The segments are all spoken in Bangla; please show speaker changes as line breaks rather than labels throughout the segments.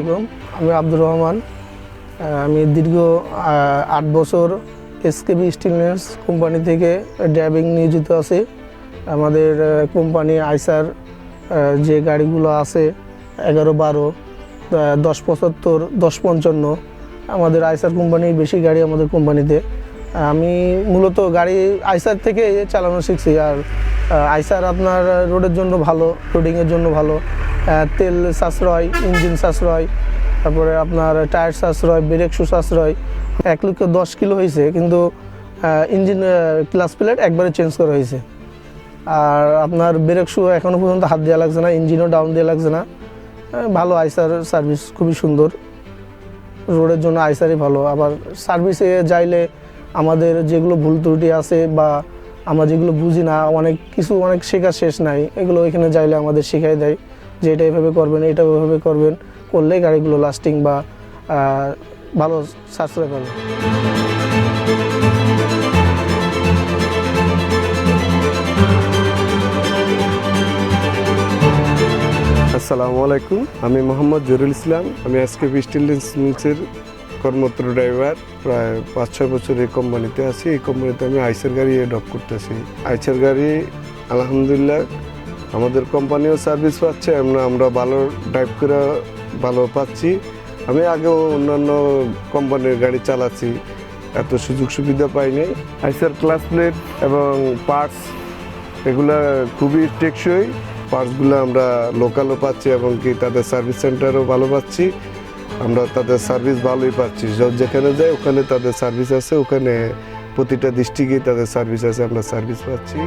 আলাইকুম, আমি আব্দুর রহমান। আমি দীর্ঘ 8 বছর এসকেবি স্টিলনেস কোম্পানি থেকে ড্রাইভিং নিয়োজিত আছি। আমাদের কোম্পানি আইসার যে গাড়িগুলো আছে 11-12, 10-75, 10-55, আমাদের আইসার কোম্পানির বেশি গাড়ি আমাদের কোম্পানিতে। আমি মূলত গাড়ি আইসার থেকে চালানো শিখছি। আর আইসার আপনার রোডের জন্য ভালো, রোডিংয়ের জন্য ভালো, তেল সাশ্রয়, ইঞ্জিন সাশ্রয়, তারপরে আপনার টায়ার সাশ্রয়, ব্রেক শু সাশ্রয়। 1 লক্ষ 10 কিলো হয়েছে, কিন্তু ইঞ্জিন ক্লাস প্লেট একবারে চেঞ্জ করা হয়েছে। আর আপনার ব্রেক শু এখনও পর্যন্ত হাত দেওয়া লাগছে না, ইঞ্জিনও ডাউন দেওয়া লাগছে না। ভালো আইসার সার্ভিস, খুবই সুন্দর। রোডের জন্য আইসারই ভালো। আবার সার্ভিসে যাইলে আমাদের যেগুলো ভুল ত্রুটি আছে বা আমরা যেগুলো বুঝি না, অনেক শেখার শেষ নাই, এগুলো এখানে যাইলে আমাদের শেখাই দেয় যে এটা এভাবে করবেন, এটা ওইভাবে করবেন, করলে গাড়িগুলো লাস্টিং বা ভালো সাশ্রয় পাবে।
আসসালামু আলাইকুম, আমি মোহাম্মদ জহুরুল ইসলাম। আমি এসকেবি স্টিলনেস মিলসের কর্মরত ড্রাইভার। প্রায় 5-6 বছর এই কোম্পানিতে আছি। এই কোম্পানিতে আমি আইসার গাড়ি ড্রপ করতেছি। আইসার গাড়ি আলহামদুলিল্লাহ আমাদের কোম্পানিও সার্ভিস পাচ্ছে, আমরা ভালো ড্রাইভ করে ভালো পাচ্ছি। আমি আগেও অন্যান্য কোম্পানির গাড়ি চালাচ্ছি, এত সুযোগ সুবিধা পাইনি। আইসার ক্লাস প্লেট এবং পার্টস এগুলা খুবই টেকসই। পার্টসগুলো আমরা লোকালও পাচ্ছি এবং কি তাদের সার্ভিস সেন্টারও ভালো পাচ্ছি। আমরা তাদের সার্ভিস ভালোই পাচ্ছি। যেখানে যাই ওখানে তাদের সার্ভিস আছে, ওখানে প্রতিটা ডিস্ট্রিক্টে তাদের সার্ভিস আছে, আমরা সার্ভিস পাচ্ছি।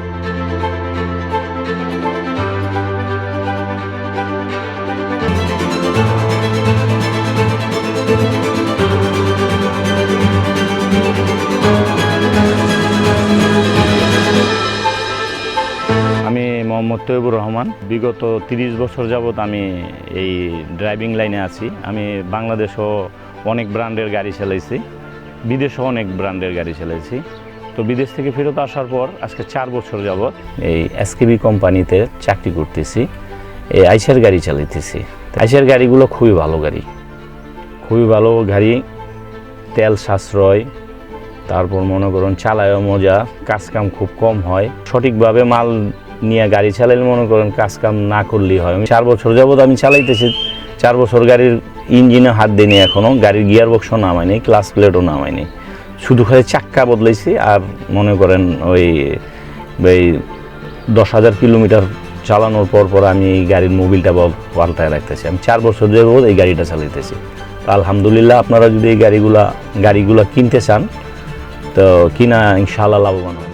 আমি মোহাম্মদ তৈবুর রহমান। বিগত 30 বছর যাবৎ আমি এই ড্রাইভিং লাইনে আছি। আমি বাংলাদেশও অনেক ব্র্যান্ডের গাড়ি চালাইছি, বিদেশেও অনেক ব্র্যান্ডের গাড়ি চালাইছি। তো বিদেশ থেকে ফেরত আসার পর আজকে 4 বছর যাবৎ এই এসকেবি কোম্পানিতে চাকরি করতেছি, এই আইসার গাড়ি চালাইতেছি। আইসার গাড়িগুলো খুবই ভালো গাড়ি, খুবই ভালো গাড়ি, তেল সাশ্রয়, তারপর মনে করুন চালায়ও মজা, কাজকাম খুব কম হয়। সঠিকভাবে মাল নিয়ে গাড়ি চালাইলে মনে করেন কাজকাম না করলেই হয়। আমি 4 বছর যাবৎ আমি চালাইতেছি। 4 বছর গাড়ির ইঞ্জিনে হাত দিইনি, এখনও গাড়ির গিয়ার বক্সও নামাইনি, ক্লাস প্লেটও নামাইনি, শুধু খালি চাক্কা বদলাইছি। আর মনে করেন ওই 10,000 কিলোমিটার চালানোর পর আমি এই গাড়ির মোবিলটা পাল্টায় রাখতেছি। আমি 4 বছর যাবৎ এই গাড়িটা চালাইতেছি। তো আলহামদুলিল্লাহ, আপনারা যদি এই গাড়িগুলা কিনতে চান তো কিনা ইনশাআল্লাহ লাভবান হবে।